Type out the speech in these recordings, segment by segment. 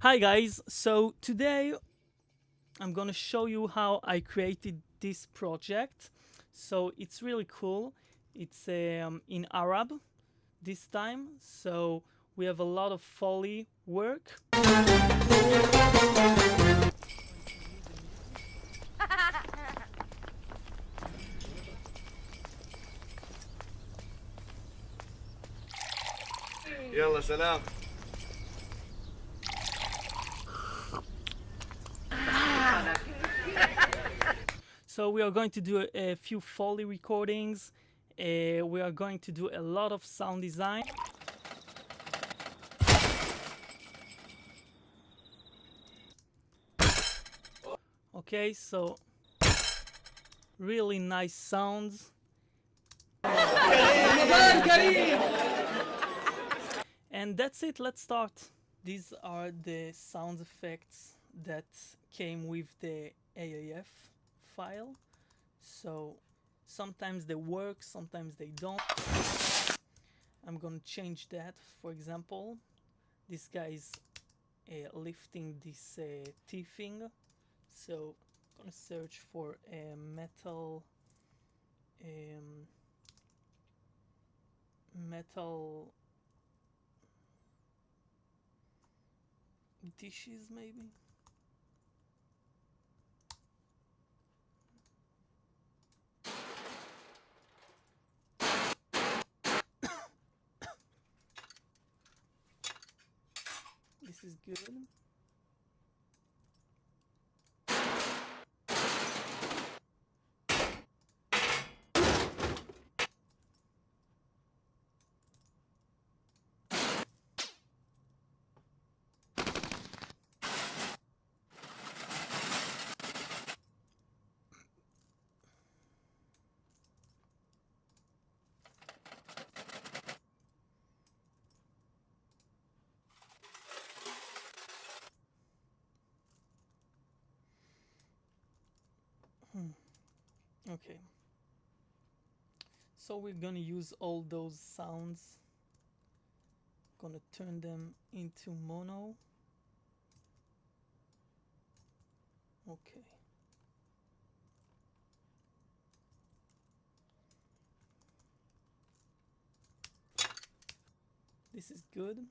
Hi guys, so today I'm gonna show you how I created this project. So it's really cool. It's in Arab this time, so we have a lot of foley work. يلا سلام. So we are going to do a few foley recordings. We are going to do a lot of sound design. Okay, so really nice sounds. And that's it, let's start. These are the sound effects that came with the AAF file. So sometimes they work, sometimes they don't. I'm gonna change that. For example, this guy is lifting this T thing. So I'm gonna search for a metal metal dishes maybe. This is good. Okay. So we're gonna use all those sounds. Gonna turn them into mono. Okay. This is good.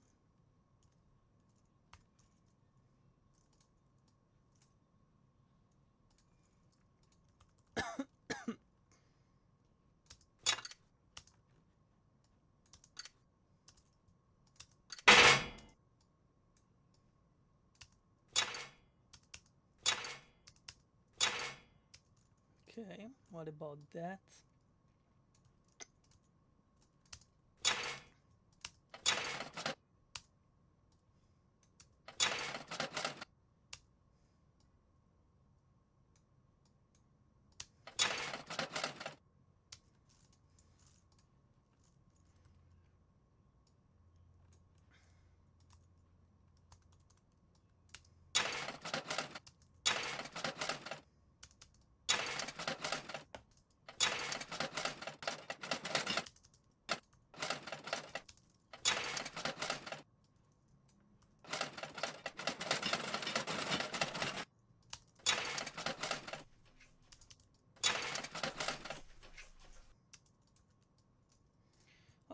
Okay, what about that?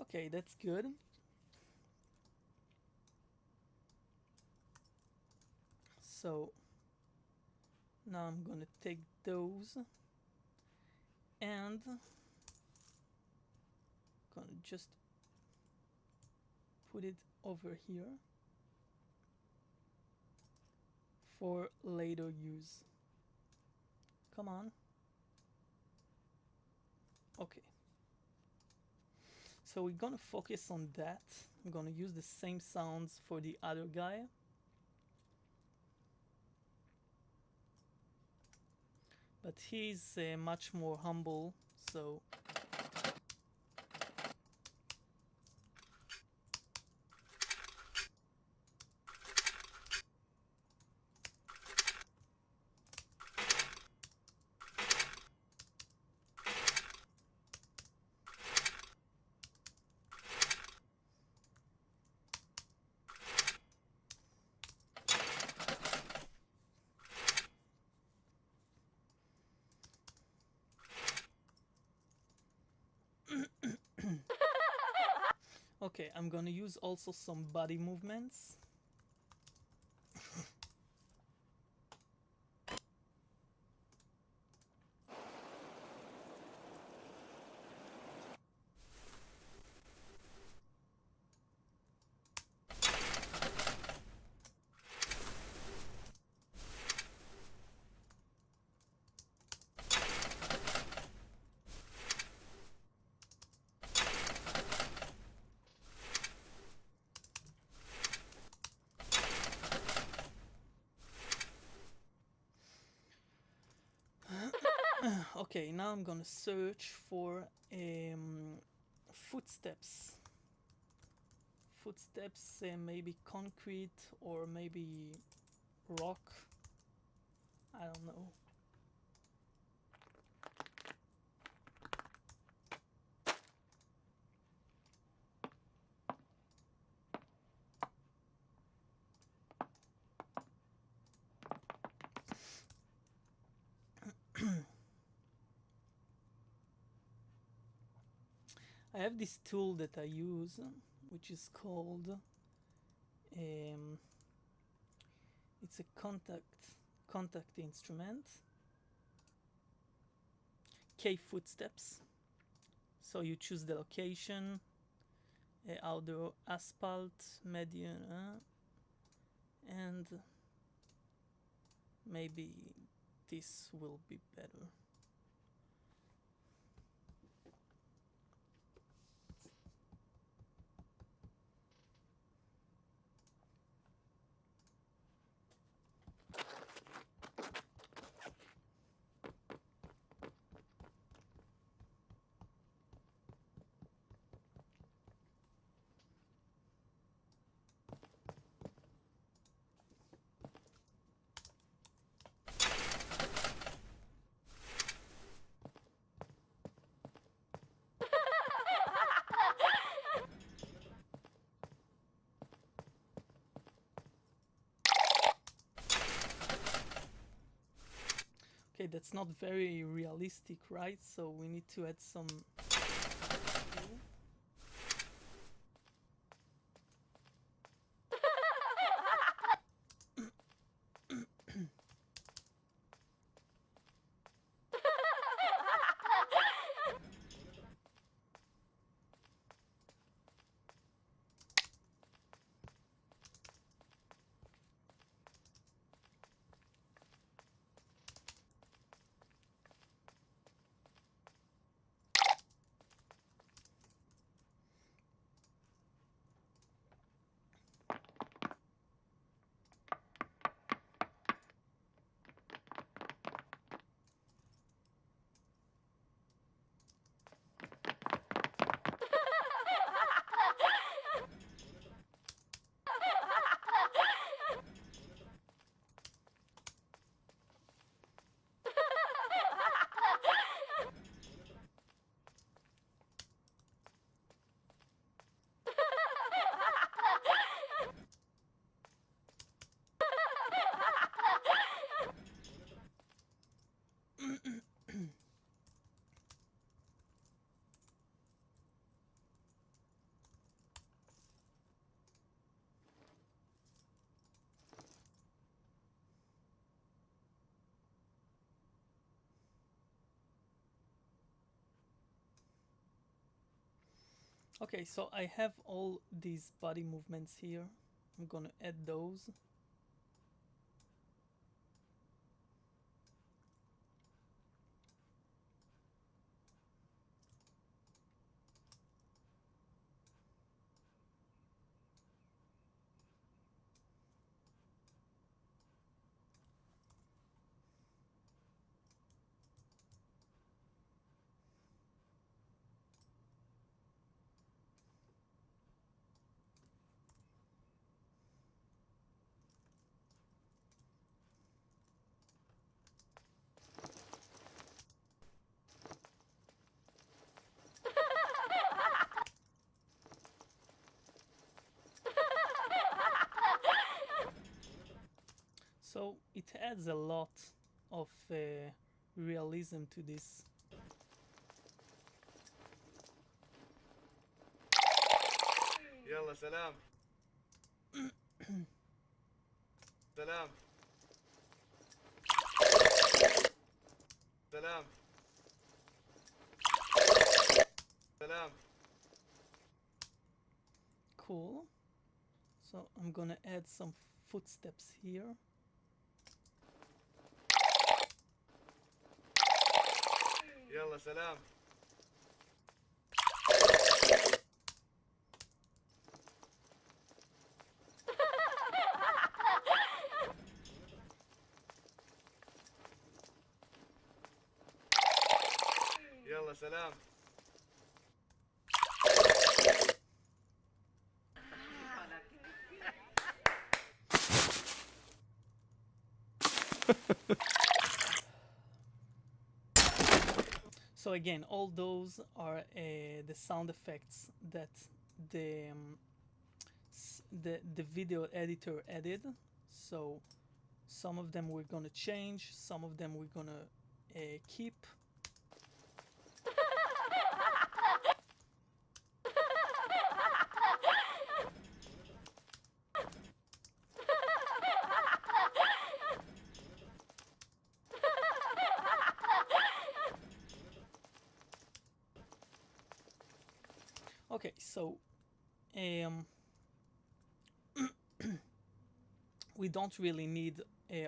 Okay, that's good. So now I'm gonna take those and gonna just put it over here for later use. Come on. Okay. So we're gonna focus on that. I'm gonna use the same sounds for the other guy. But he's much more humble, so Okay, I'm gonna use also some body movements. Okay, now I'm gonna search for footsteps. Footsteps, maybe concrete or maybe rock. I don't know. I have this tool that I use, which is called it's a contact instrument. K footsteps. So you choose the location, outdoor asphalt, median, and maybe this will be better. Okay, that's not very realistic, right? So we need to add some. Okay, so I have all these body movements here. I'm gonna add those. So it adds a lot of realism to this. يلا سلام. سلام. سلام. سلام. Cool. So I'm gonna add some footsteps here. يلا سلام. يلا سلام. So again, all those are the sound effects that the the video editor added. So some of them we're gonna change, some of them we're gonna keep. Okay, so we don't really need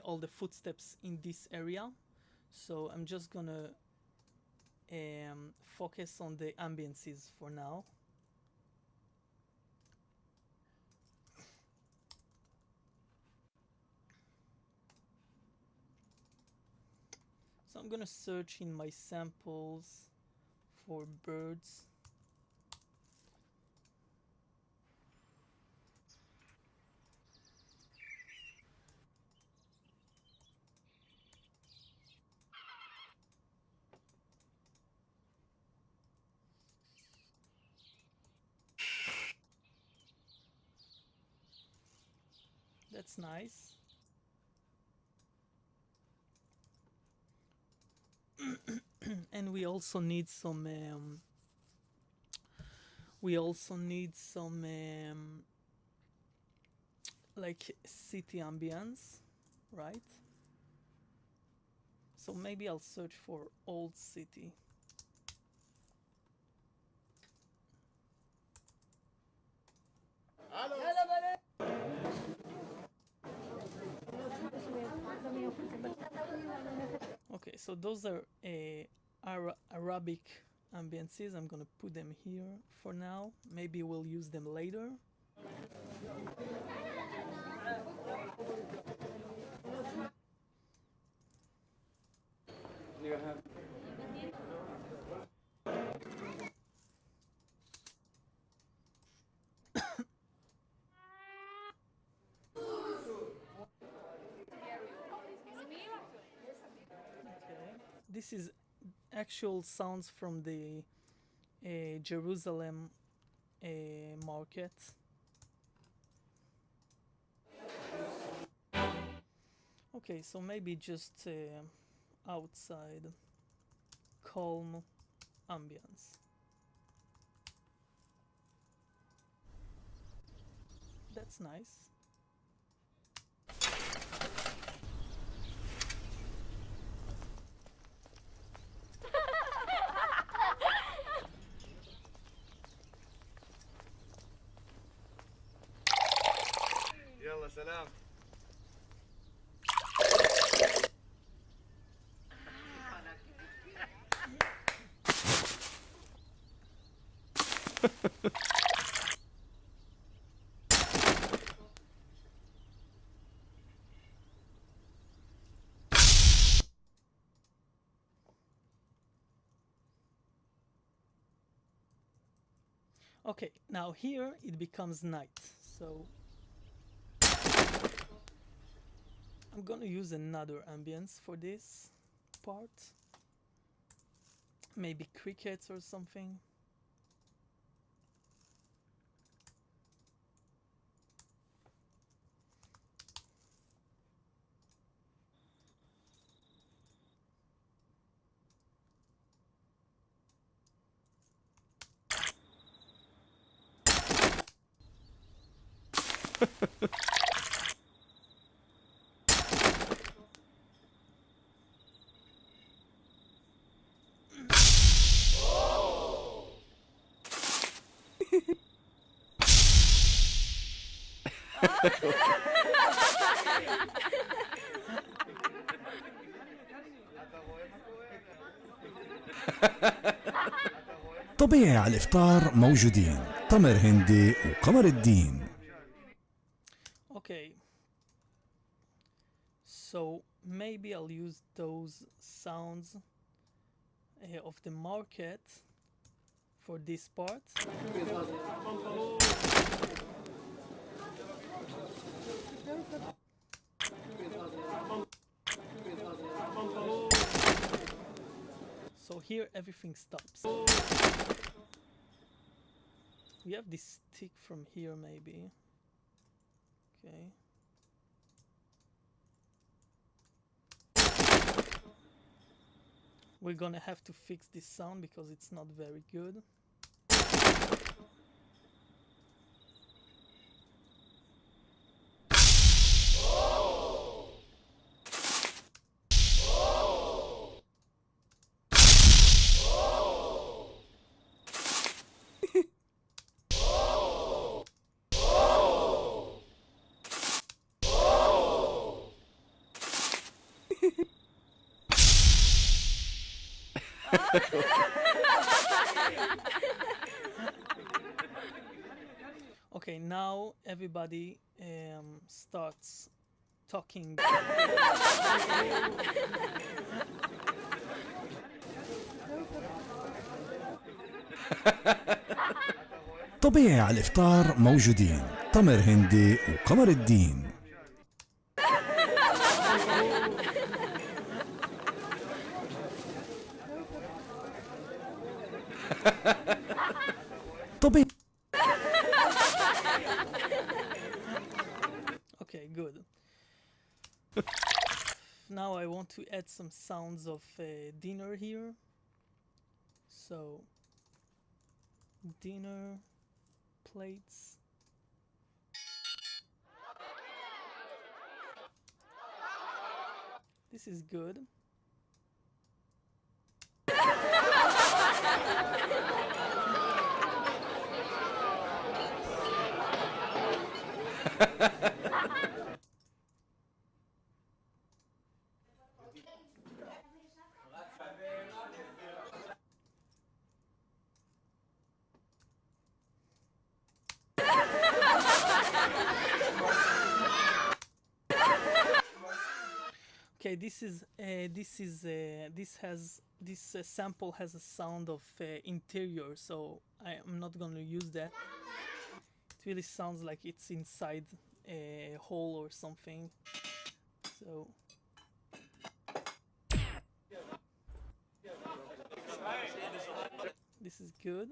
all the footsteps in this area, so I'm just gonna focus on the ambiances for now. So I'm gonna search in my samples for birds. That's nice. And we also need some like city ambience, right? So maybe I'll search for old city. Okay, so those are Arabic ambiances. I'm gonna put them here for now. Maybe we'll use them later. This is actual sounds from the Jerusalem market. Okay, so maybe just outside calm ambience. That's nice. يلا سلام. Okay, now here it becomes night, so I'm gonna use another ambience for this part. Maybe crickets or something. طبيعي على الإفطار موجودين تمر هندي وقمر الدين. Okay, so maybe I'll use those sounds of the market for this part. So here everything stops. We have this stick from here maybe. Okay. We're gonna have to fix this sound because it's not very good. Okay, now everybody starts talking. طبيعي على الإفطار موجودين تمر هندي وقمر الدين. طبيعي. Okay, good. Now I want to add some sounds of dinner here. So, dinner plates. This is good. Okay, this sample has a sound of interior, so I am not going to use that. It really sounds like it's inside a hole or something. So this is good.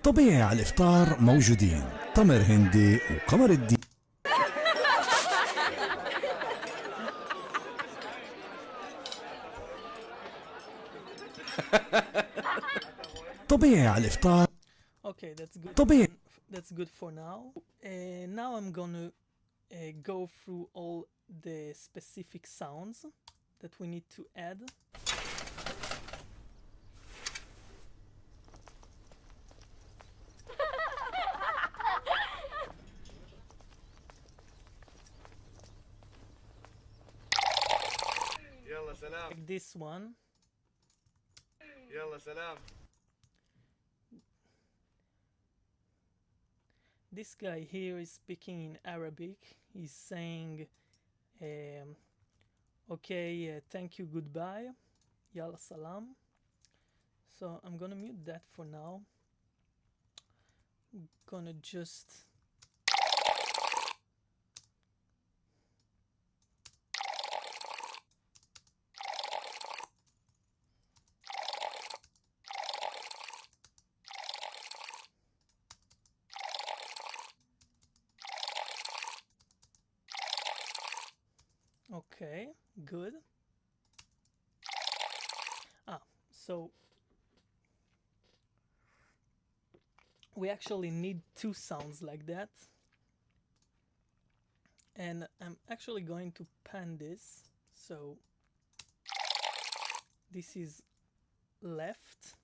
طبيعي على الإفطار موجودين تمر هندي وقمر الدين. طبيعي على الإفطار. Okay, that's good. طبيعي. That's good for now. Now I'm gonna go through all the specific sounds that we need to add. يلا سلام. Like this one. يلا سلام. This guy here is speaking in Arabic. He's saying, okay, thank you, goodbye, yalla salam. So I'm gonna mute that for now. I'm gonna just okay, good. So we actually need two sounds like that. And I'm actually going to pan this. So this is left.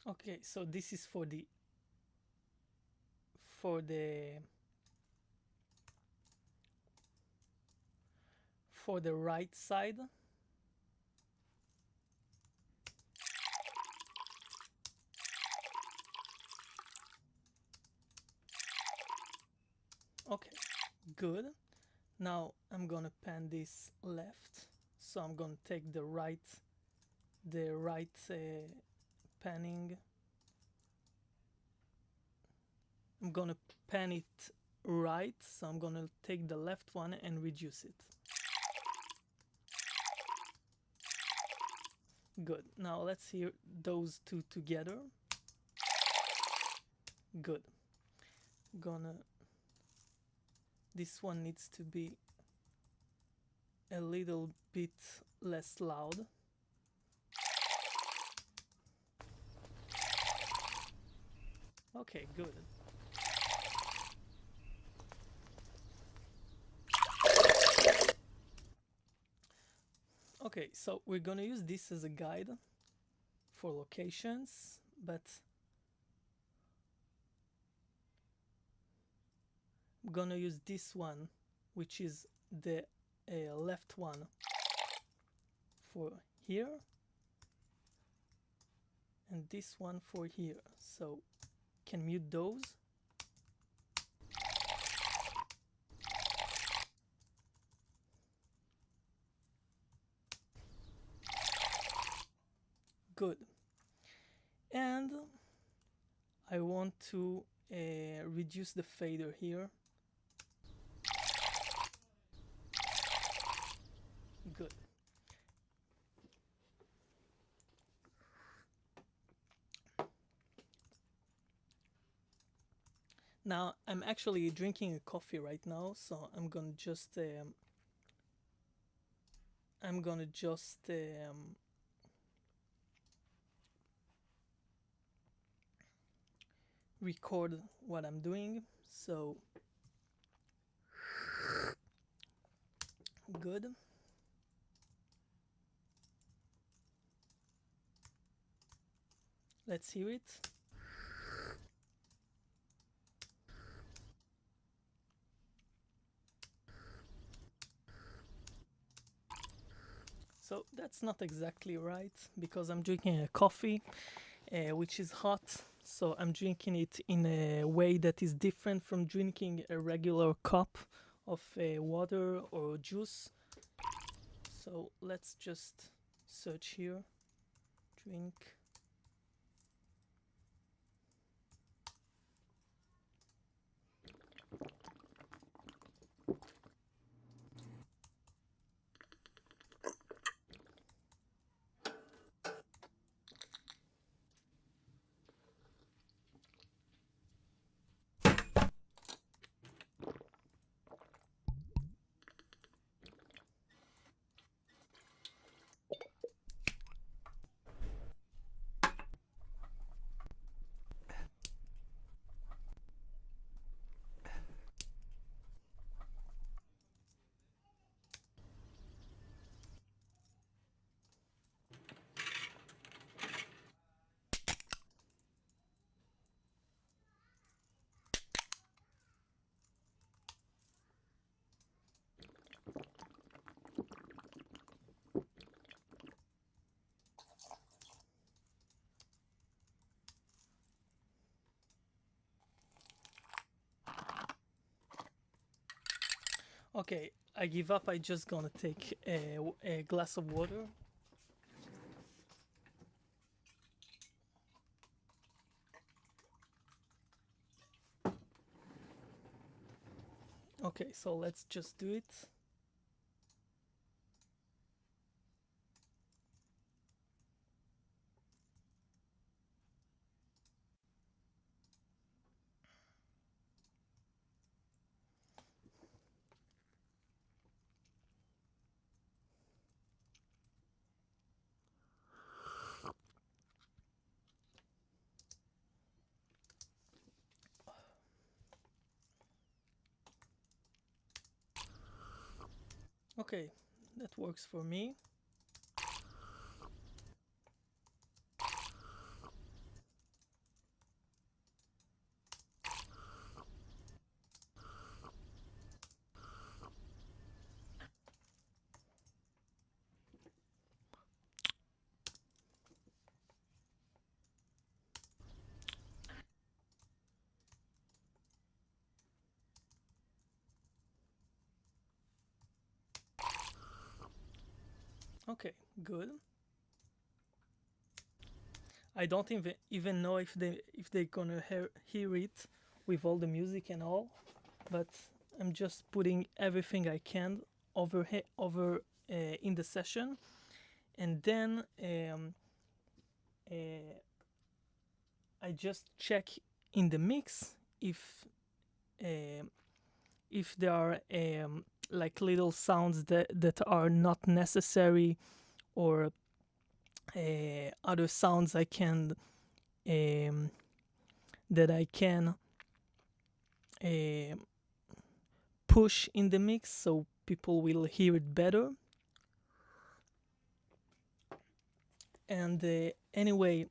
Okay, so this is for the for the right side. Okay, good. Now I'm gonna pan this left, so I'm gonna take the right panning. I'm gonna pan it right, so I'm gonna take the left one and reduce it. Good. Now let's hear those two together. Good. This one needs to be a little bit less loud. Okay, good. Okay, so we're gonna use this as a guide for locations, but I'm gonna use this one, which is the left one, for here, and this one for here. So can mute those. Good. And I want to reduce the fader here. Good. Now I'm actually drinking a coffee right now, so I'm gonna just record what I'm doing. So good. Let's hear it. So that's not exactly right because I'm drinking a coffee which is hot. So I'm drinking it in a way that is different from drinking a regular cup of water or juice. So let's just search here. Drink. Okay, I give up. I just gonna take a glass of water. Okay, so let's just do it. Okay, that works for me. Okay, good. I don't even know if they're gonna hear it with all the music and all, but I'm just putting everything I can over in the session, and then I just check in the mix if there are like little sounds that are not necessary, or other sounds I can that I can push in the mix so people will hear it better. And anyway,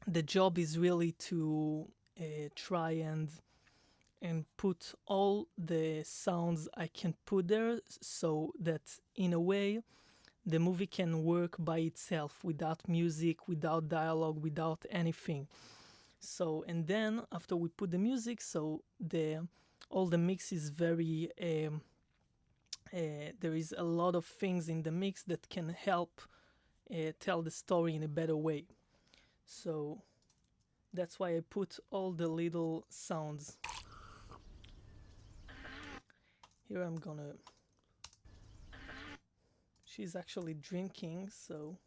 the job is really to try and put all the sounds I can put there so that in a way the movie can work by itself without music, without dialogue, without anything. So, and then after we put the music, so all the mix is very there is a lot of things in the mix that can help tell the story in a better way. So that's why I put all the little sounds. Here I'm gonna... She's actually drinking, so...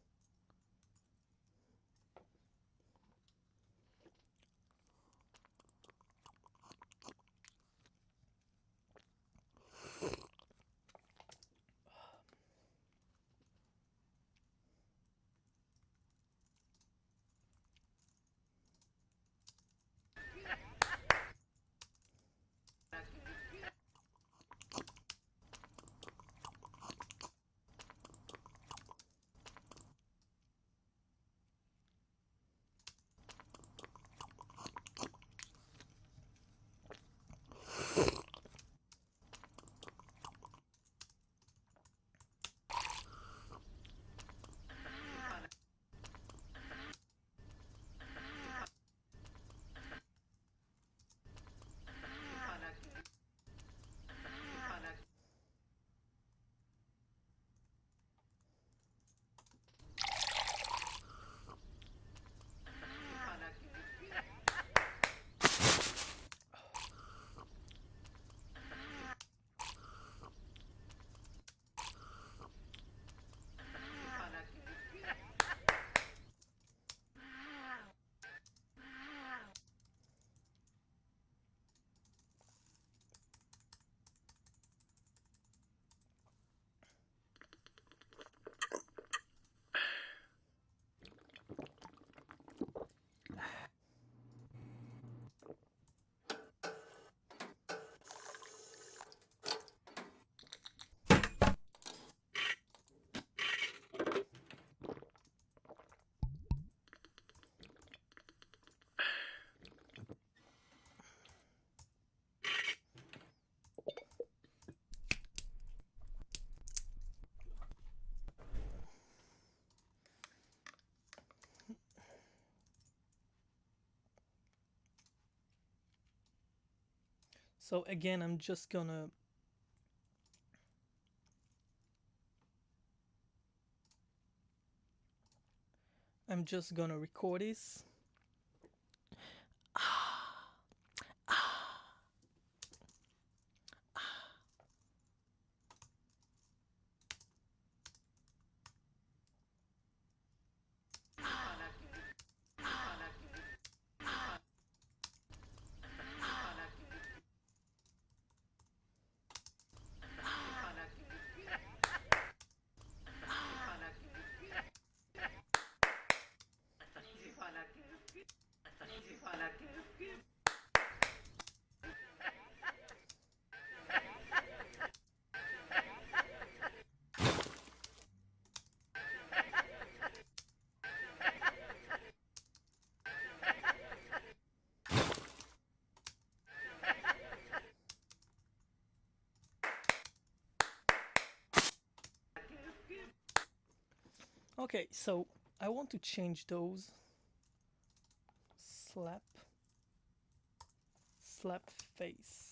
So again, I'm just gonna record this. Okay, so I want to change those. Slap face.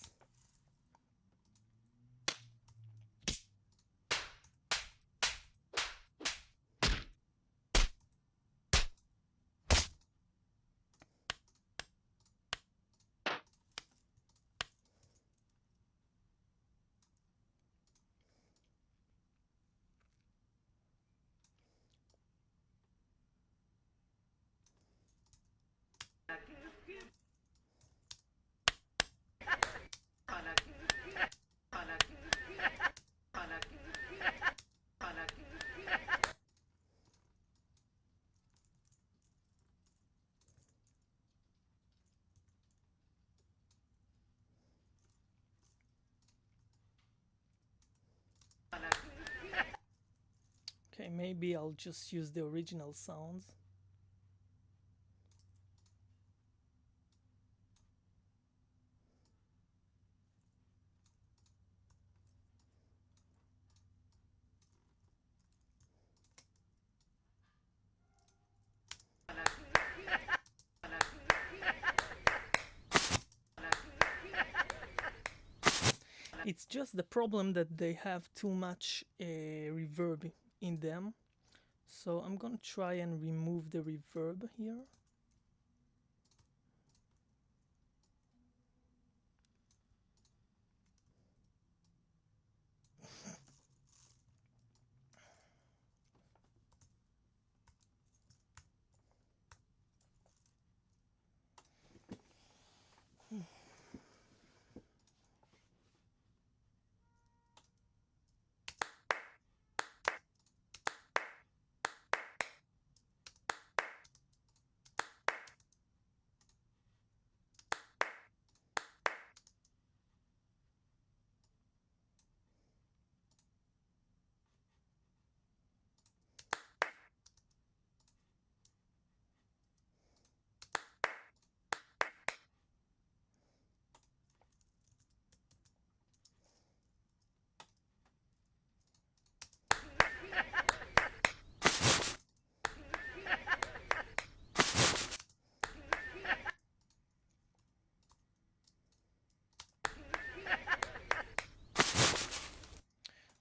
Okay, maybe I'll just use the original sounds. It's just the problem that they have too much reverb in them. So I'm gonna try and remove the reverb here.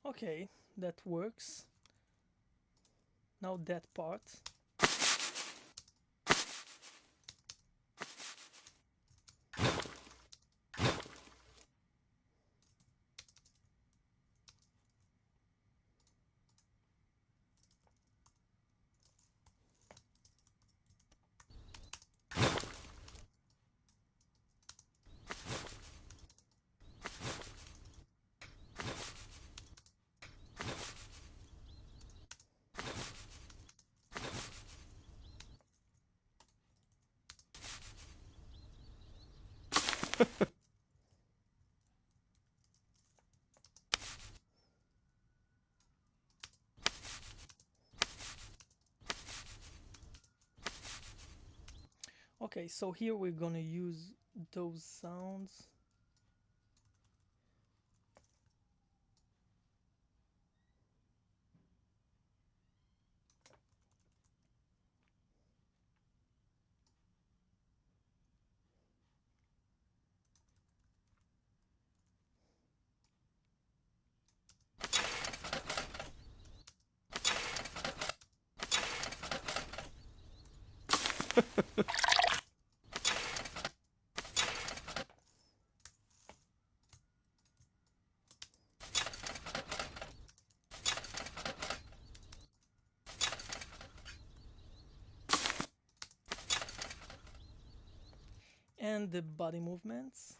Okay, that works. Now that part. Okay, so here we're gonna use those sounds. And the body movements.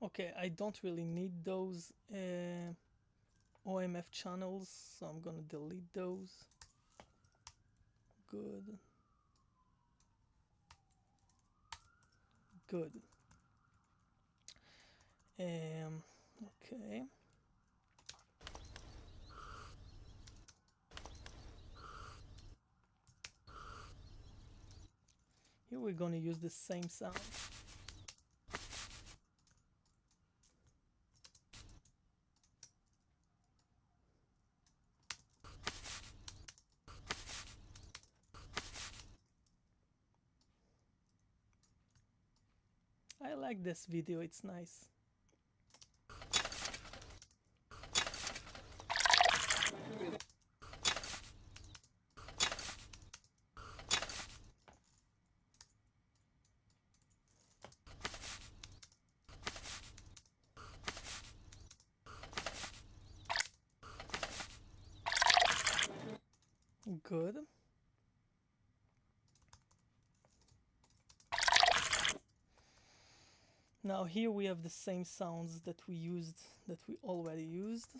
Okay, I don't really need those OMF channels, so I'm gonna delete those. Good. Good. Okay. Here we're gonna use the same sound. I like this video, it's nice. Good. Now here we have the same sounds that we already used.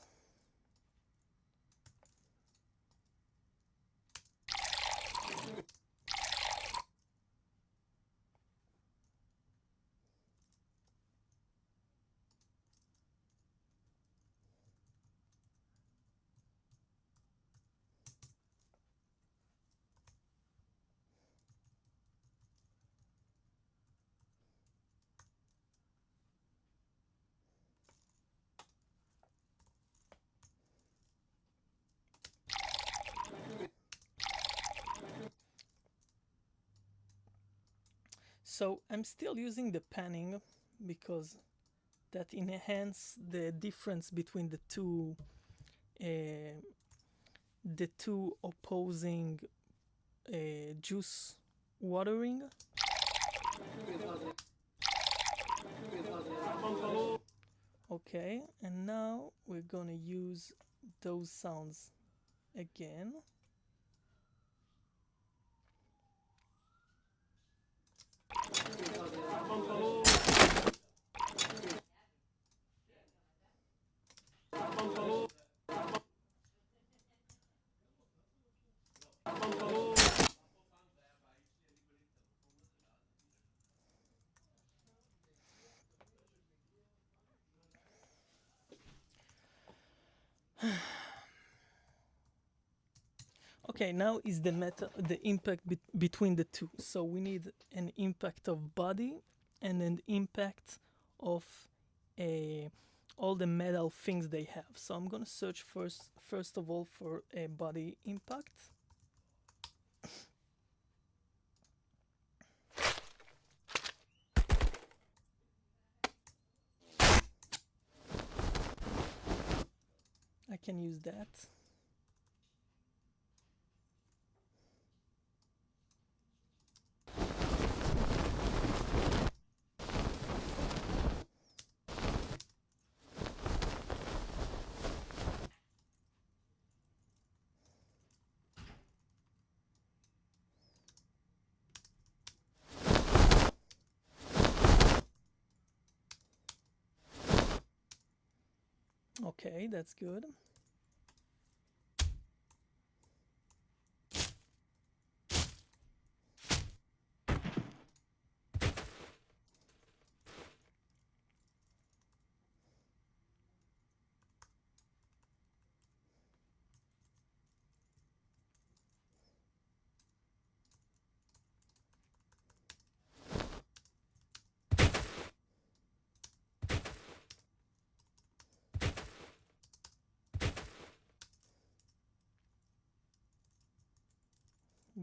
So I'm still using the panning because that enhances the difference between the two opposing juice watering. Okay, and now we're gonna use those sounds again. Okay, now is the impact between the two. So we need an impact of body and an impact of all the metal things they have. So I'm gonna search first of all for a body impact. I can use that. Okay, that's good.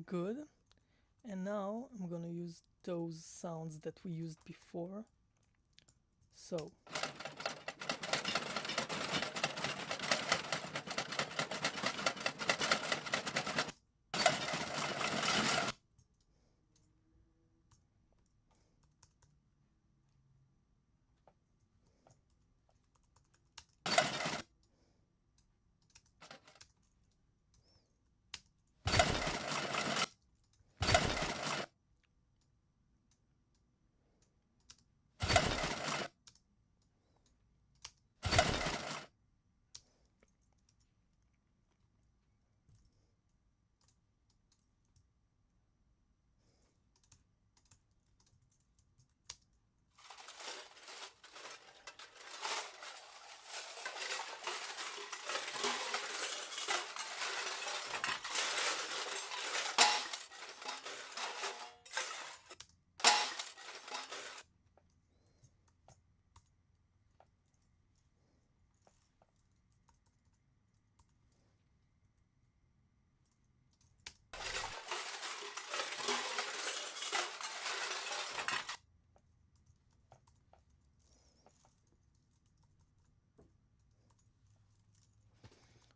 Good. And now I'm gonna use those sounds that we used before. So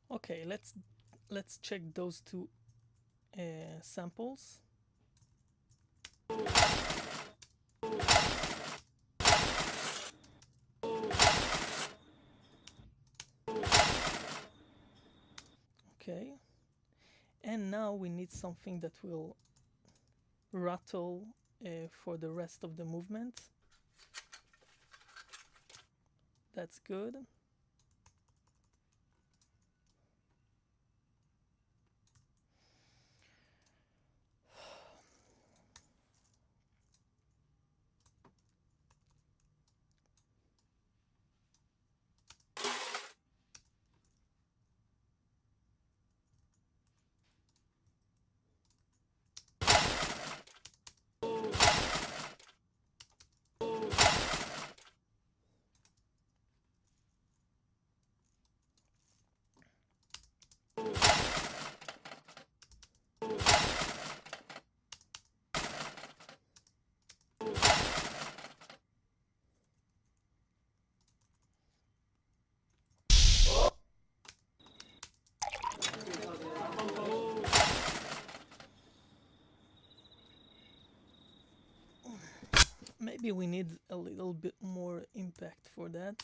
okay, let's check those two samples. Okay, and now we need something that will rattle for the rest of the movement. That's good. Maybe we need a little bit more impact for that.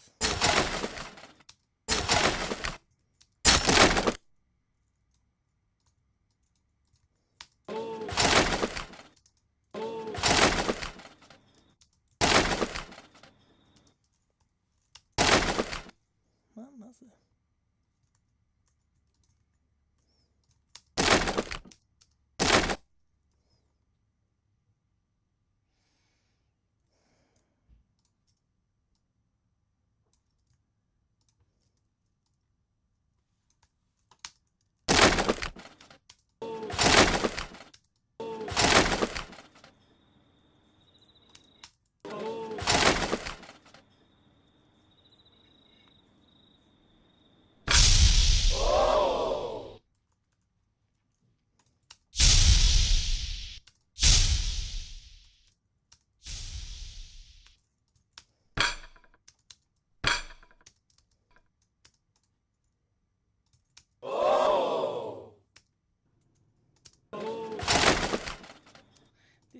מה זה?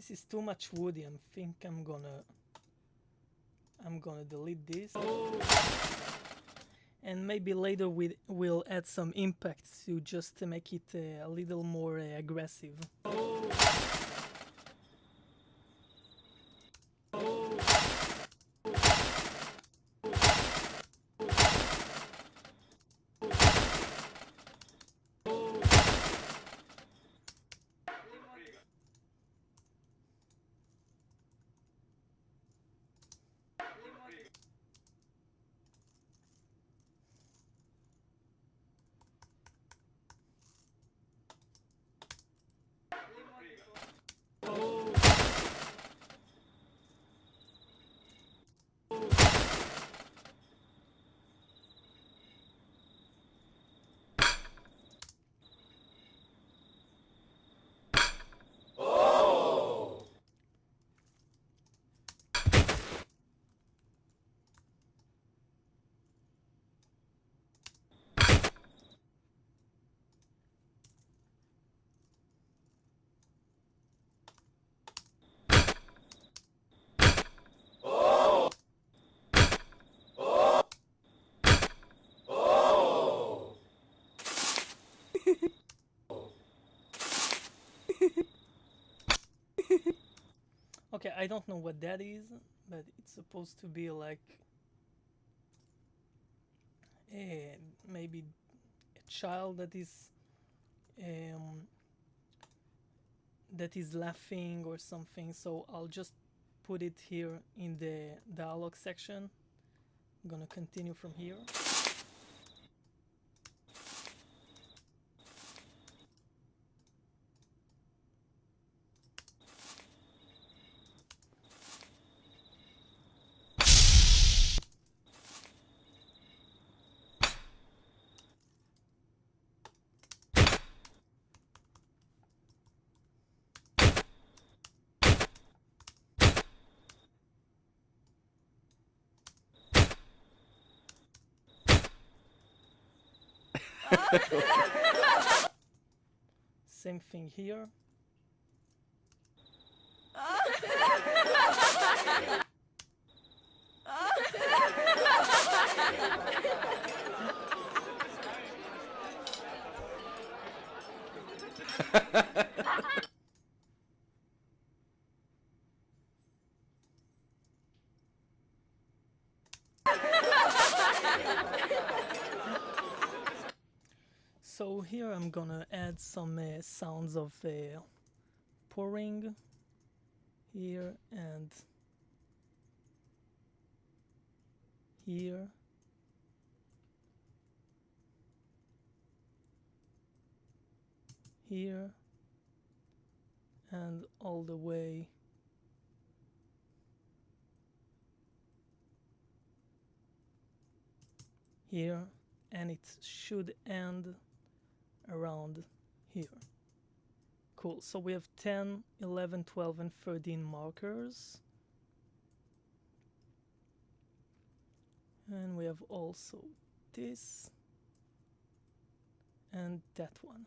This is too much woody. I think I'm gonna delete this. And maybe later we'll add some impact to just to make it a little more aggressive. Okay, I don't know what that is, but it's supposed to be like maybe a child that is laughing or something. So I'll just put it here in the dialogue section. I'm gonna continue from here. Same thing here. So here I'm gonna add some sounds of pouring here and here. Here and all the way here, and it should end around here. Cool. So we have 10, 11, 12 and 13 markers, and we have also this and that one.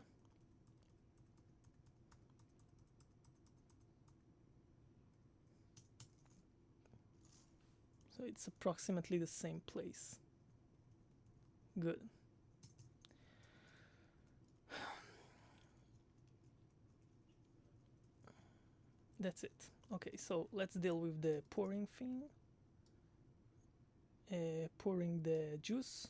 So it's approximately the same place. Good. That's it. Okay, so let's deal with the pouring thing. Pouring the juice.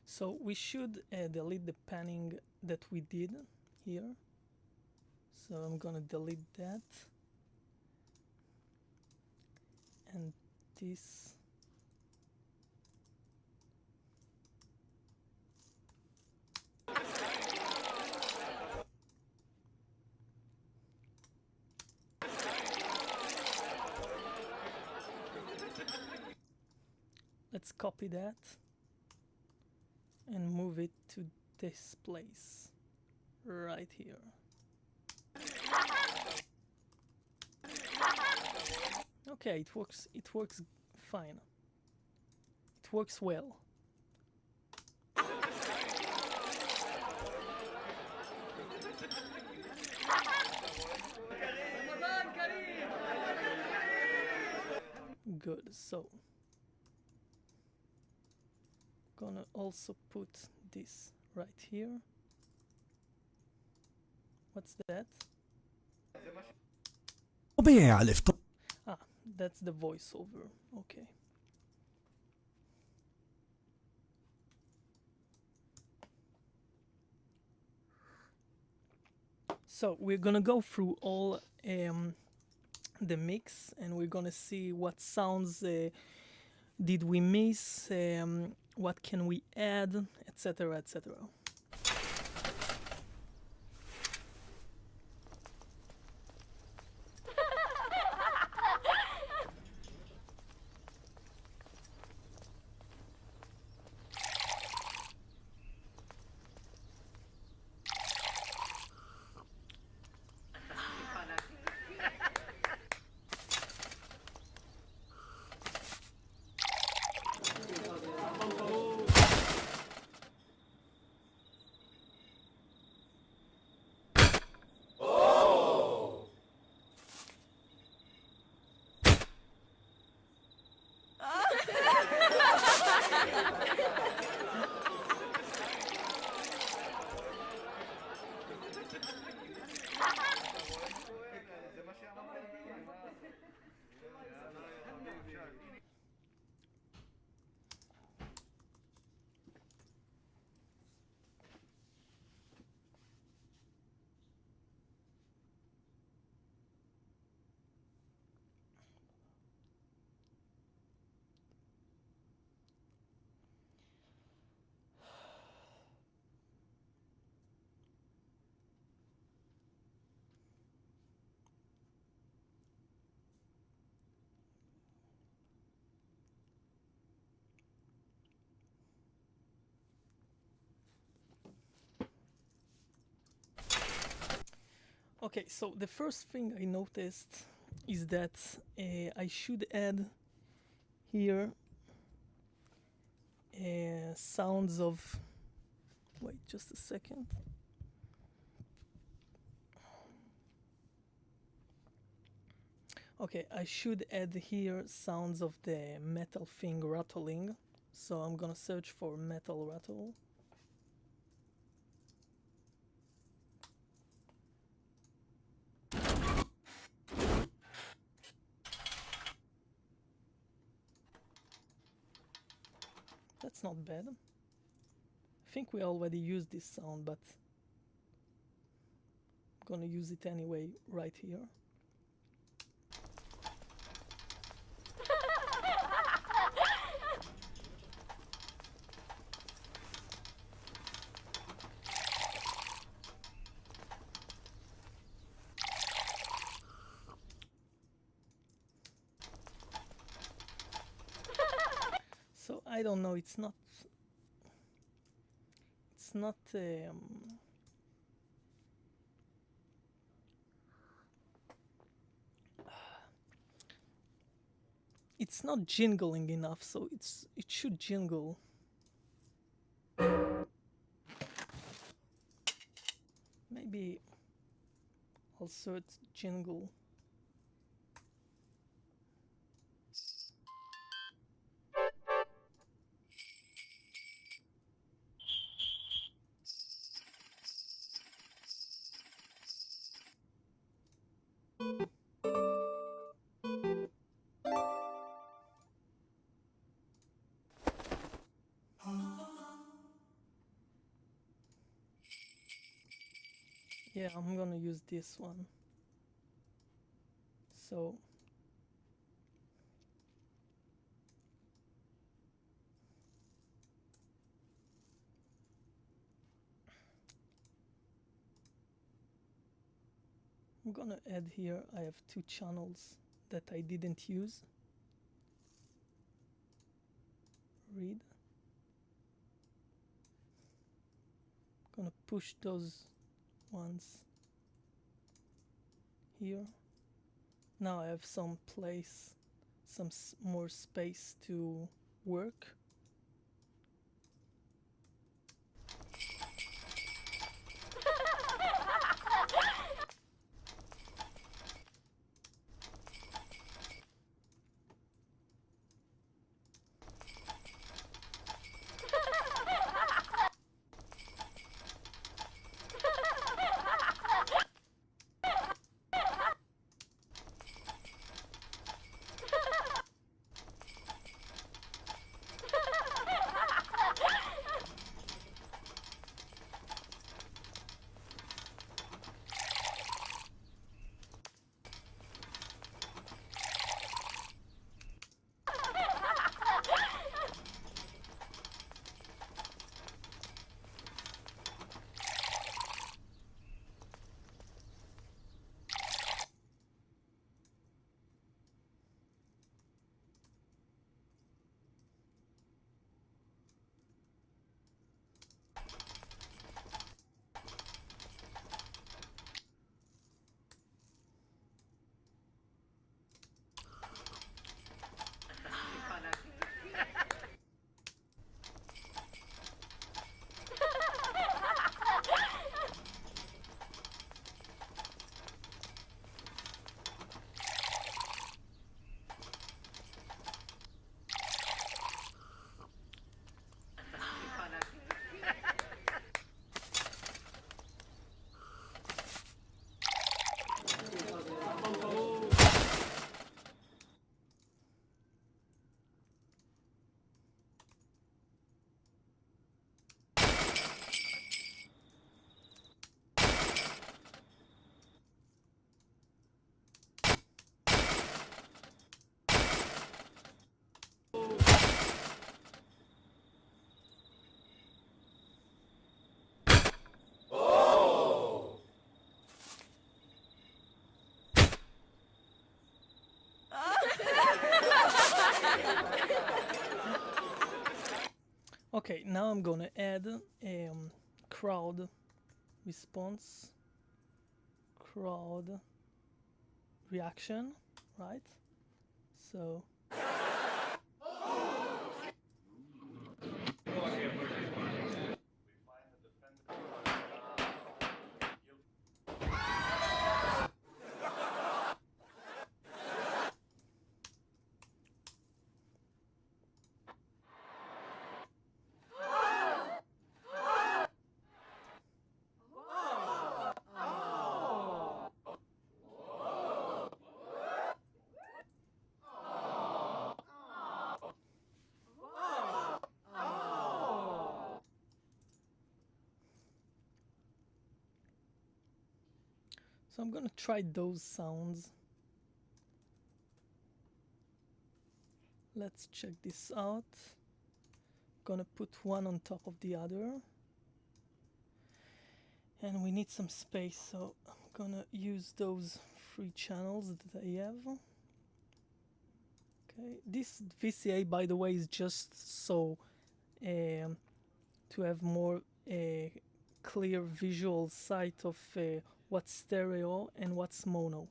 So we should delete the panning that we did here. So I'm gonna delete that. And this. let's copy that and move it to this place right here. Okay, it works fine. It works well. Good, so gonna also put this right here. What's that? طبيعي على الإفطار. Ah, that's the voiceover. Okay. So we're gonna go through all the mix, and we're gonna see what sounds did we miss, what can we add, etc., etc. Okay, so the first thing I noticed is that I should add here sounds of, wait just a second. Okay, I should add here sounds of the metal thing rattling. So I'm gonna search for metal rattle. That's not bad. I think we already used this sound, but I'm gonna use it anyway right here. So I don't know, it's not it's not jingling enough, so it should jingle. Maybe I'll search jingle. Yeah, I'm gonna use this one. So I'm gonna add here, I have two channels that I didn't use. read. Gonna push those ones here. Now I have some place, some more space to work. Okay, now I'm gonna add crowd response, crowd reaction, right? So I'm gonna try those sounds. Let's check this out. Gonna put one on top of the other. And we need some space, so I'm gonna use those 3 channels that I have. Okay, this VCA, by the way, is just so to have more clear visual sight of what's stereo and what's mono.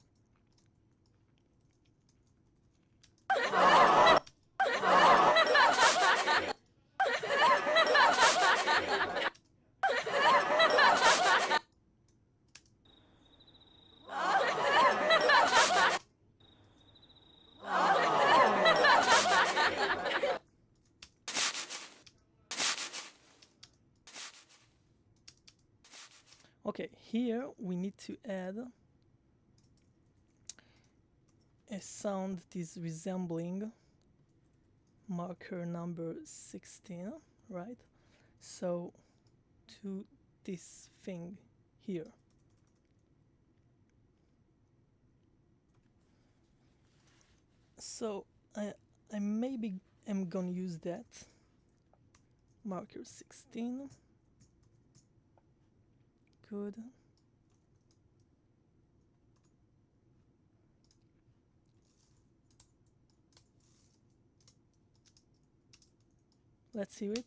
Okay, here we need to add a sound that is resembling marker number 16, right? So to this thing here. So I maybe am gonna use that marker 16. Good. Let's hear it.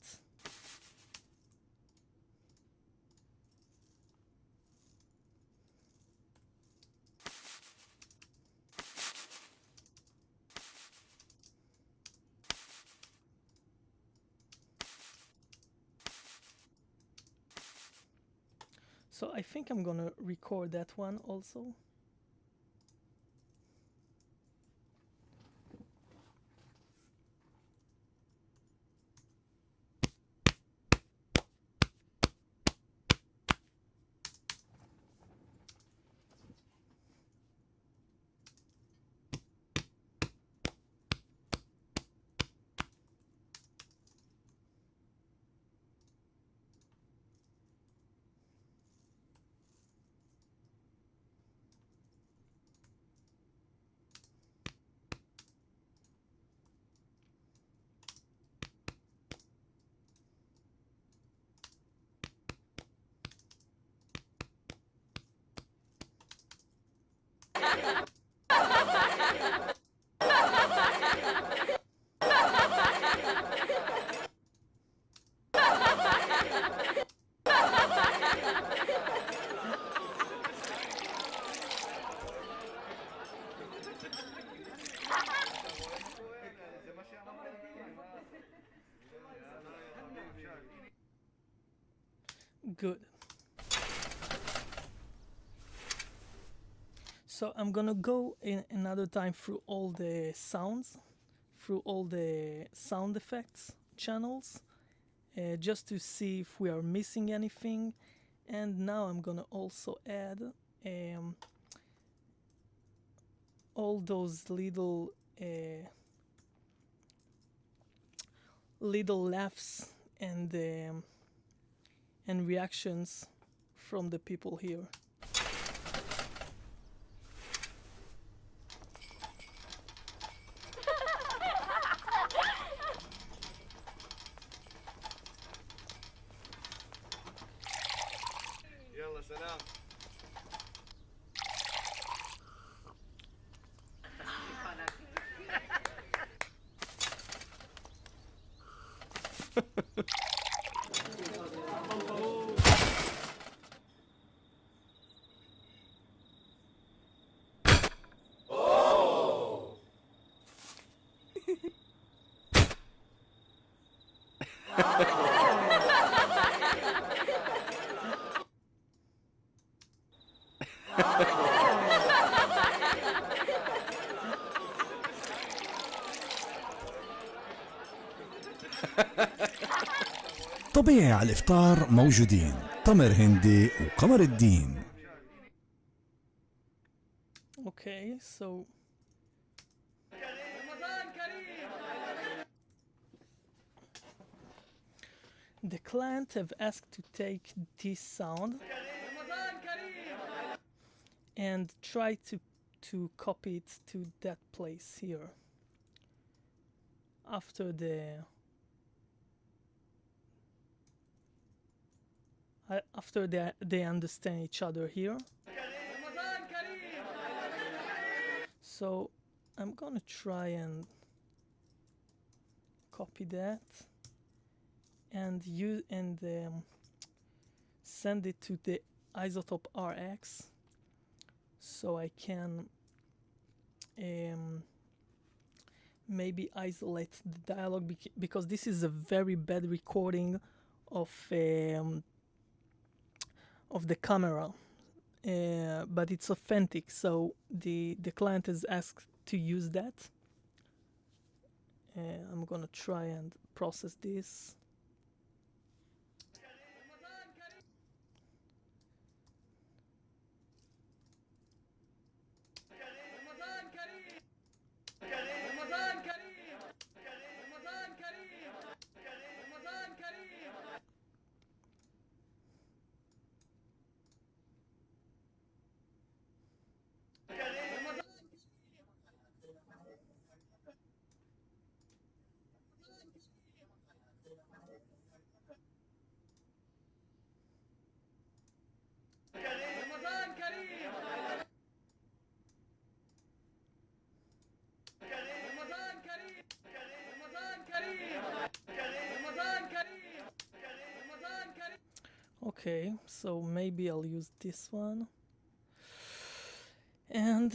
So I think I'm gonna record that one also. Good. So I'm gonna go in another time through all the sounds, through all the sound effects channels, just to see if we are missing anything. And now I'm gonna also add all those little laughs and reactions from the people here. يلا سلام. طبيعي على الإفطار موجودين تمر هندي وقمر الدين. Okay, so the client have asked to take this sound and try to copy it to that place here. After they understand each other here. So I'm gonna try and copy that and send it to the isotope RX so I can maybe isolate the dialogue because this is a very bad recording of the camera, but it's authentic, so the client has asked to use that. I'm gonna try and process this. Okay, so maybe I'll use this one. And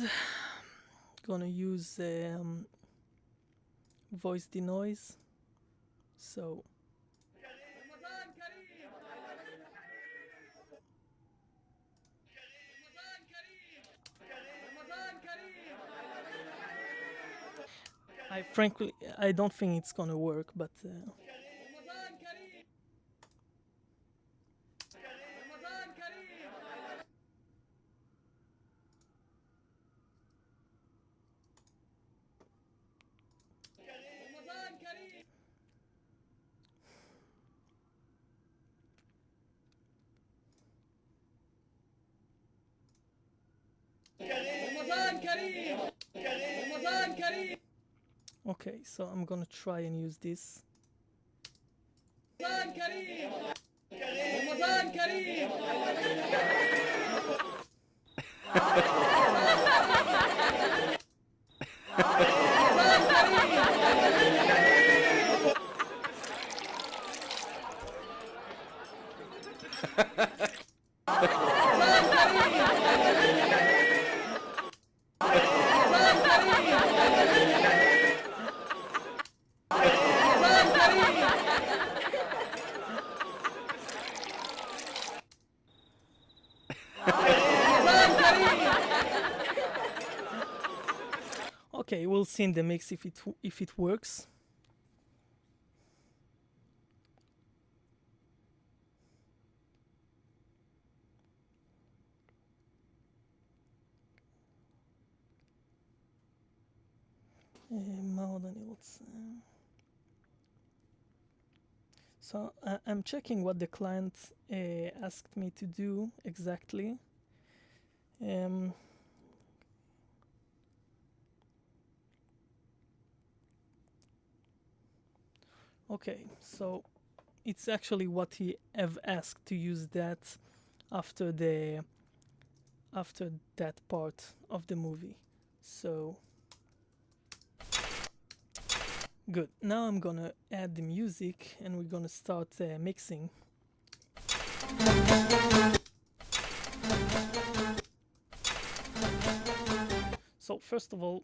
gonna use voice denoise. So I don't think it's gonna work, but okay, so I'm gonna try and use this. Okay, we'll see in the mix if it works. מה עוד אני רוצה? So I'm checking what the client asked me to do exactly. Okay, so it's actually what he have asked, to use that after that part of the movie. So good. Now I'm gonna add the music and we're gonna start mixing. So first of all,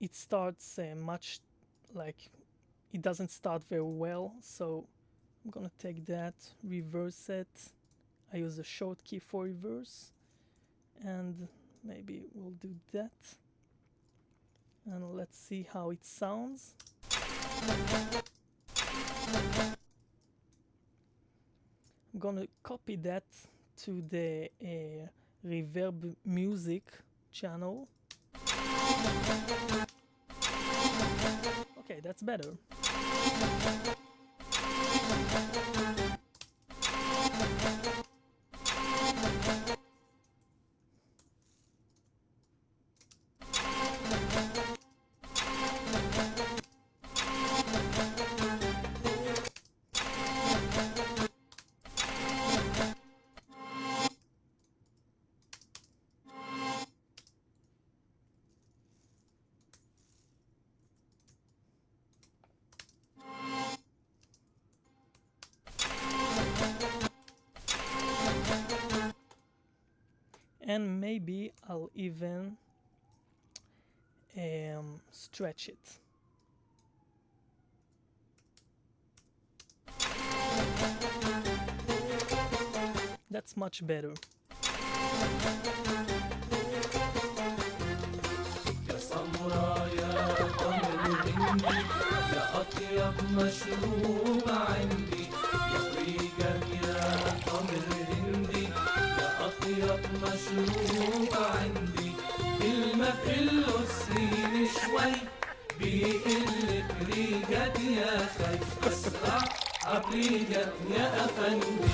it starts much like it doesn't start very well, so I'm gonna take that, reverse it. I use a short key for reverse, and maybe we'll do that, and let's see how it sounds. I'm gonna copy that to the reverb music channel. Okay, that's better. And maybe I'll even stretch it. That's much better. يا سمرا يا قمر هندي يا أطيب مشروب عندي يا فريقك يا قمر هندي يا أطيب مشروب عندي كلمة بقله السين شوي بيقلك ريقك يا خي أسرع عبريقك يا أفندي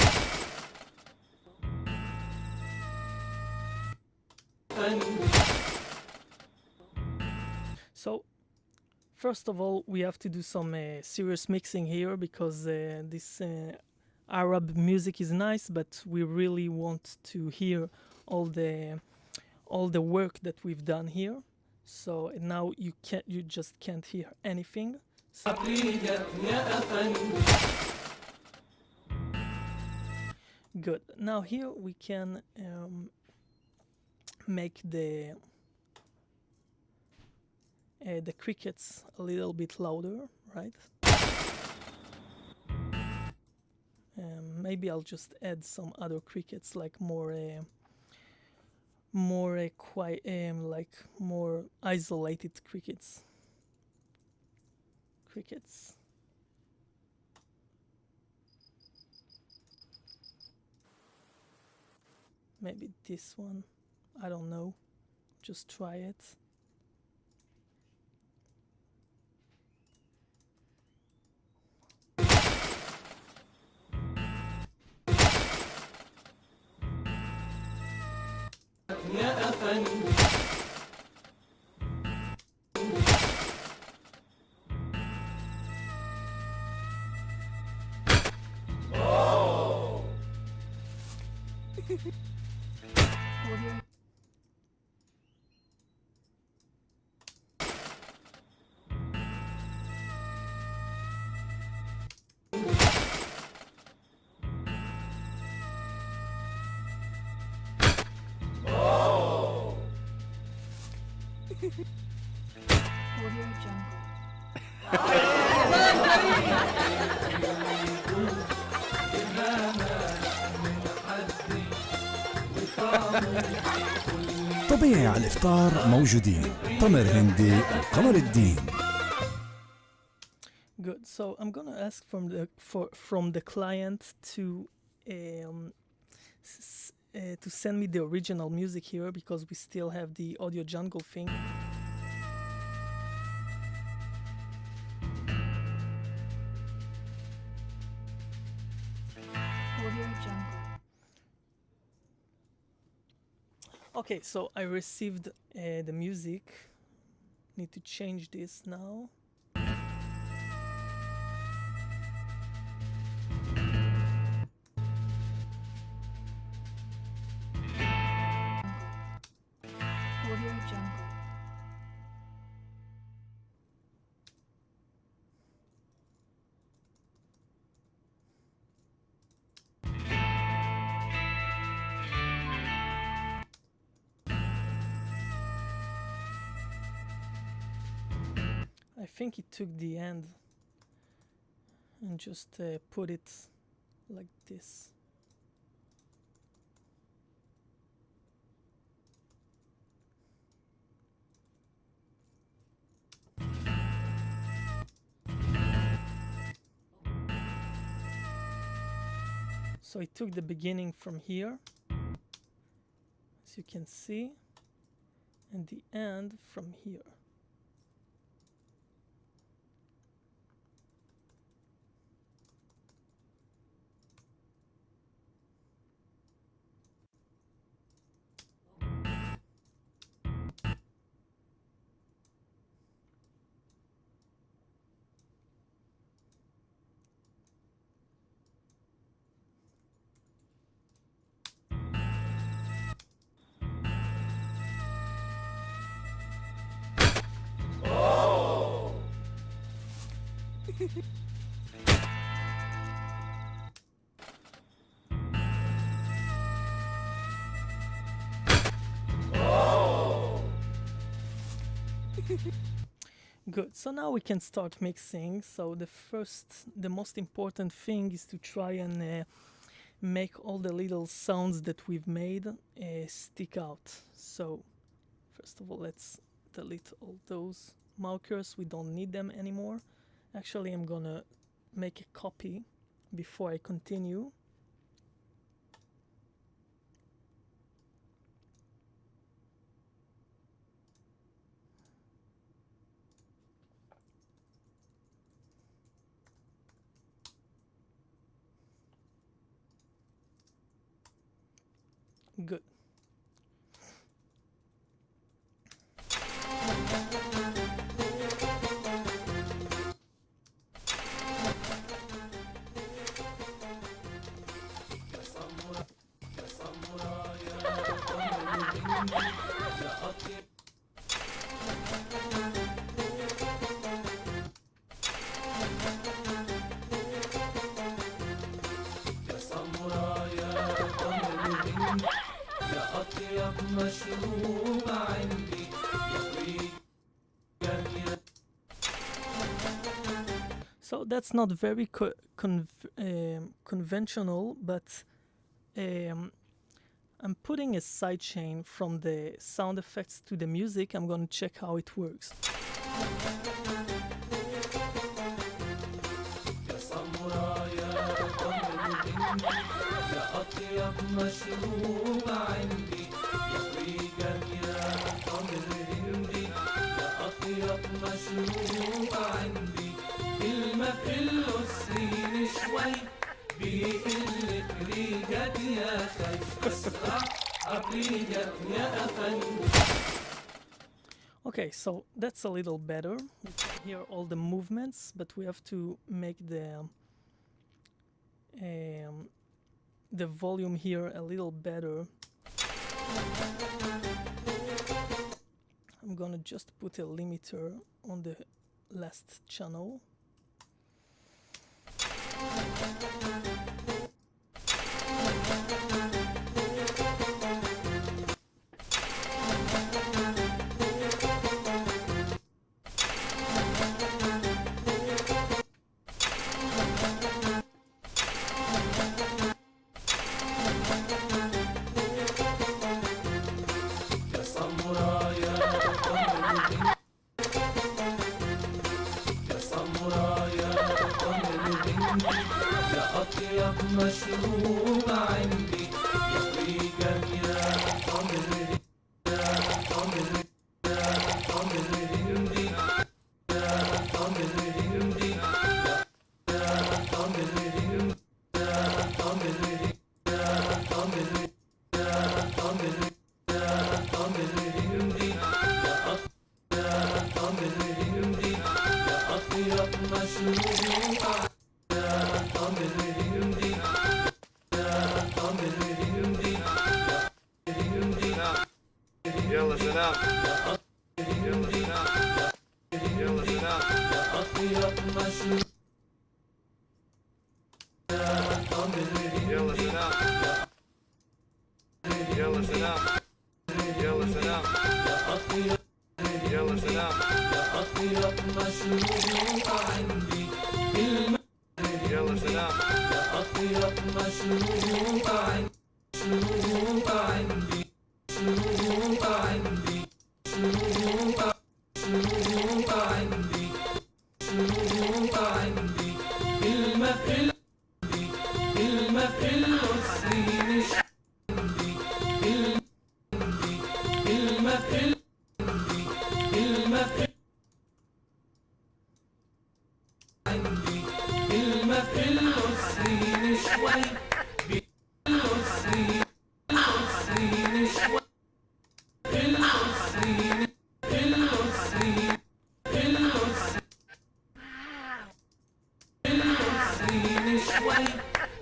So first of all, we have to do some serious mixing here, because this Arab music is nice, but we really want to hear all the work that we've done here. So now you just can't hear anything. عقليك يا أفندي. Good. Now here we can make the crickets a little bit louder, right? Maybe I'll just add some other crickets, like more quiet, like more isolated crickets. Maybe this one. I don't know. Just try it. يا أفندي. Audio Jungle. طبيعي على الإفطار موجودين تمر هندي وقمر الدين. Good. So I'm gonna ask from the client to to send me the original music here, because we still have the Audio Jungle thing. Audio Jungle. Okay, so I received the music. Need to change this now. Audio Jungle. I think it took the end and just put it like this. So it took the beginning from here, as you can see, and the end from here. Good. So now we can start mixing. So the most important thing is to try and make all the little sounds that we've made stick out. So first of all, let's delete all those markers. We don't need them anymore. Actually, I'm gonna make a copy before I continue. Good. أطيب مشروب عندي So that's not very conventional, but I'm putting a sidechain from the sound effects to the music. I'm going to check how it works. يا سمرايا طمني يا أطيب مشروب عندي يا ويجن يا تمر هندي يا أطيب مشروب عندي كلمة كله السين شوي بيقلك ريقك يا خي اسرع عبريقك يا أفندي. Okay, so that's a little better. We can hear all the movements, but we have to make the volume here a little better. I'm gonna just put a limiter on the last channel. يا سمرايا طمني يا سمرايا طمني يا أطيب مشروب عندي يا ويجن يا تمر يا تمر يا تمر هندي يا تمر هندي يا تمر هندي يا تمر يا تمر يا تمر يا تمر هندي يا تمر هندي يا أطيب مشروب يا تمر هندي يا تمر هندي يا هندي يلا سلام يلا سلام يلا سلام يا أطيب مشروب يا تمر يلا هندي سلام يلا سلام يلا سلام يا أطيب يلا سلام يا أطيب مشروب عندي كلمة يلا سلام يا أطيب مشروب عندي مشروب عندي مشروب عندي مشروب مشروب عندي مشروب عندي كلمة عندي كلمة كله السين عندي كلمة عندي كلمة عندي كلمة عندي كلمة كله السين شوي كله السين كله السين شوي كله السين كله السين كله السين كله السين شوي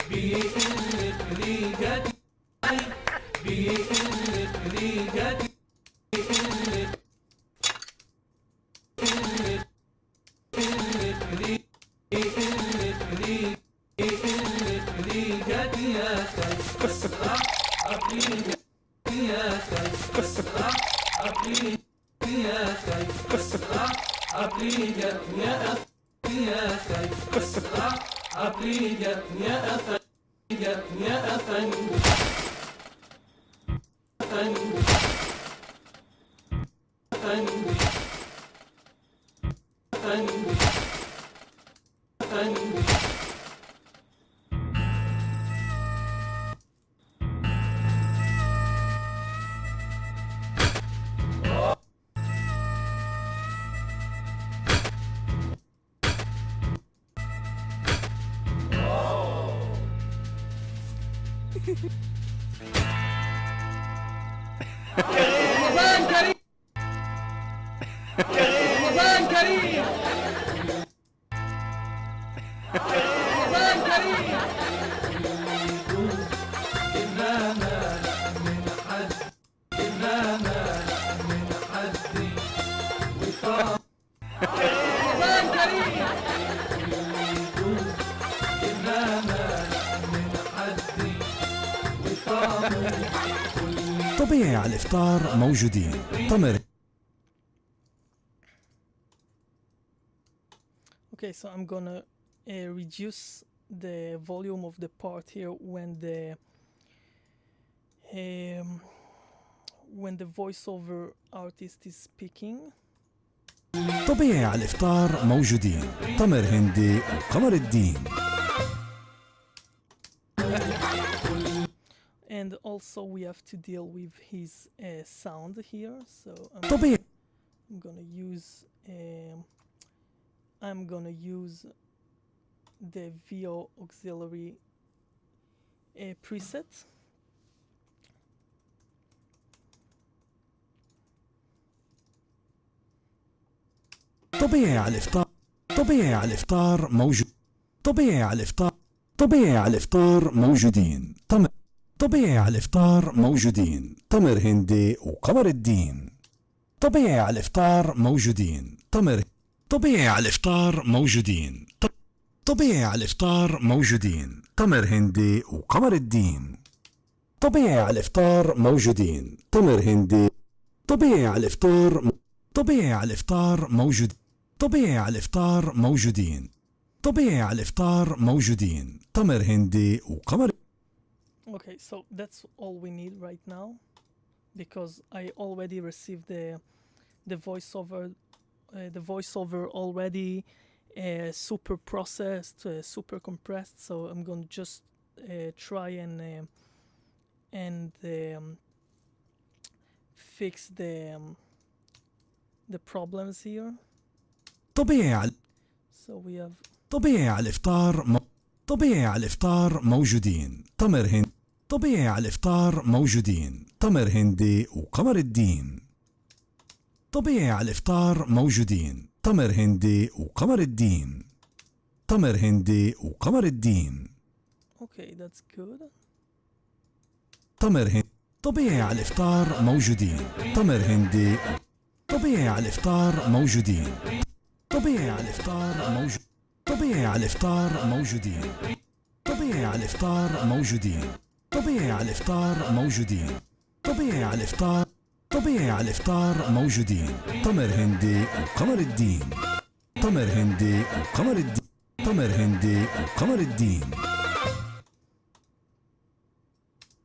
بيقلك ريقك بيقلك ريقك بيقلك بيقلك بيقلك ريقك بيقلك ريقك بيقلك ريقك يا خي اسرع عبريقك يا خي اسرع عبريقك يا خي اسرع عبريقك يا أفندي يا خي اسرع عبريقك يا أفندي يا أفندي أفندي أفندي أفندي أفندي رمضان كريم رمضان كريم رمضان كريم إذا مانع من حد إذا مانع من حد وطاق رمضان كريم إذا مانع من حد وطاق طبيعي على الإفطار موجودين تمر. Okay, so I'm gonna reduce the volume of the part here when the voiceover artist is speaking. طبيعي على الإفطار موجودين تمر هندي وقمر الدين. And also we have to deal with his sound here. So طبيعي I'm gonna use the VO auxiliary preset. طبيعي على الإفطار طبيعي على الإفطار موجود طبيعي على الإفطار طبيعي على الإفطار موجودين تمر. طبيعي على الإفطار موجودين تمر هندي وقمر الدين. طبيعي على الإفطار موجودين تمر. طبيعي على الإفطار موجودين طبيعي على الإفطار موجودين تمر هندي وقمر الدين. طبيعي على الإفطار موجودين تمر هندي. طبيعي على الإفطار طبيعي على الإفطار موجود طبيعي على الإفطار موجودين. طبيعي على الإفطار موجودين تمر هندي وقمر. Okay, so that's all we need right now because I already received the voiceover already super processed, super compressed. So I'm going to just try and fix the problems here. طبيعي على So we have طبيعي على الإفطار طبيعي على الإفطار موجودين تمر هند. طبيعي على الإفطار موجودين تمر هندي وقمر الدين. طبيعي على الإفطار موجودين تمر هندي وقمر الدين. تمر هندي وقمر الدين. okay, that's good. تمر هند. طبيعي على الإفطار موجودين تمر هندي. طبيعي على الإفطار موجودين. طبيعي على الإفطار موجود. طبيعي على الإفطار موجودين. طبيعي على الإفطار موجودين. طبيعي على الإفطار موجودين. طبيعي على الإفطار طبيعي على الإفطار موجودين تمر هندي وقمر الدين. تمر هندي وقمر الدين. تمر هندي وقمر الدين.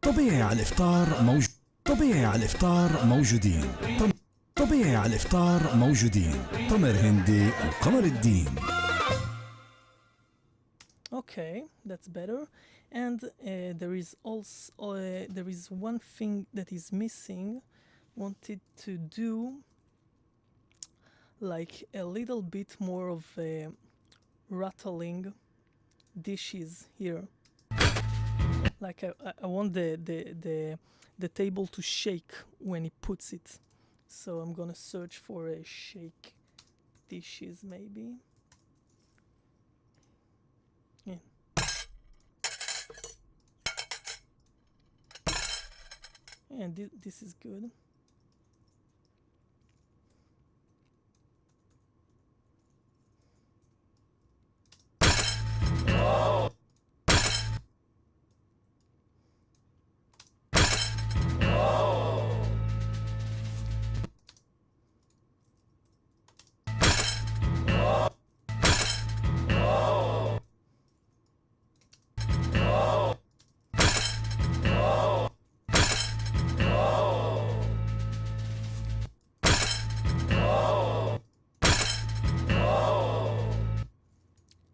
طبيعي على الإفطار موجود. طبيعي على الإفطار موجودين. طبيعي على الإفطار موجودين تمر هندي وقمر الدين. Okay, that's better. And there is also there is one thing that is missing. Wanted to do like a little bit more of rattling dishes here. Like I want the table to shake when he puts it. So I'm gonna search for a shake dishes maybe. Yeah. And this is good.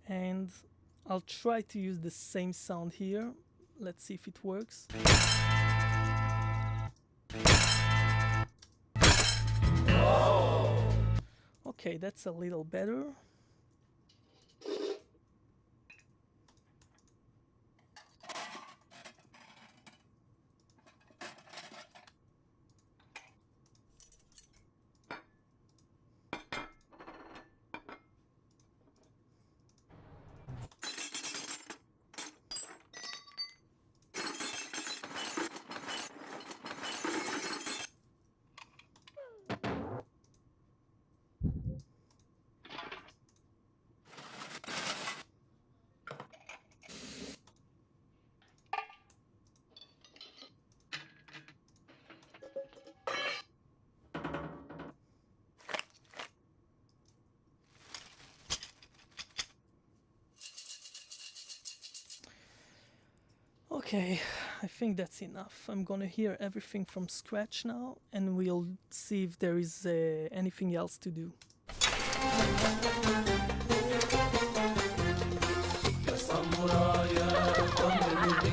And I'll try to use the same sound here. Let's see if it works. Okay, that's a little better. Okay, I think that's enough. I'm gonna hear everything from scratch now, and we'll see if there is anything else to do. يا سمرا يا تمر هندي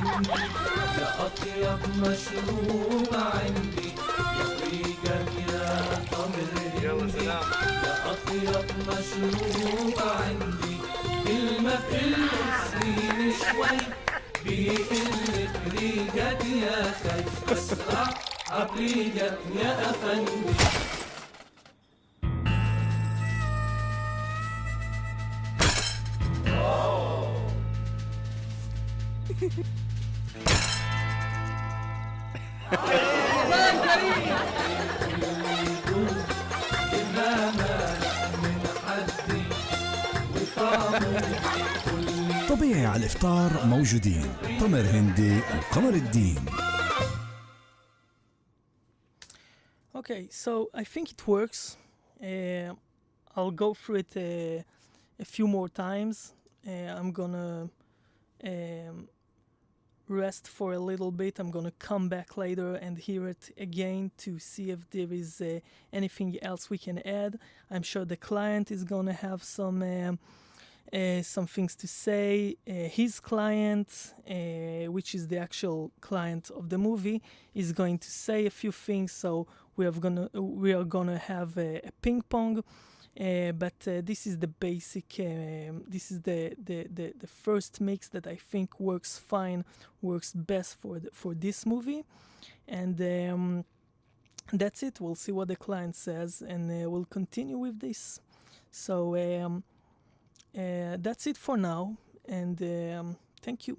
يا أطيب مشروب عندي يا فريجة يا تمر هندي يلا سلام يا أطيب مشروب عندي كلمة بالمصري شوي بيقلك ريجك يا خي أسرع عبريجك يا أفندي رمضان كريم طبيعي على الإفطار موجودين تمر هندي وقمر الدين. Okay, so I think it works. I'll go through it a few more times. I'm gonna rest for a little bit. I'm gonna come back later and hear it again to see if there is anything else we can add. I'm sure the client is gonna have some things to say. His client, which is the actual client of the movie, is going to say a few things. So we are gonna have a ping pong. But this is the basic. This is the first mix that I think works fine, works best for this movie, and that's it. We'll see what the client says, and we'll continue with this. So that's it for now, and thank you.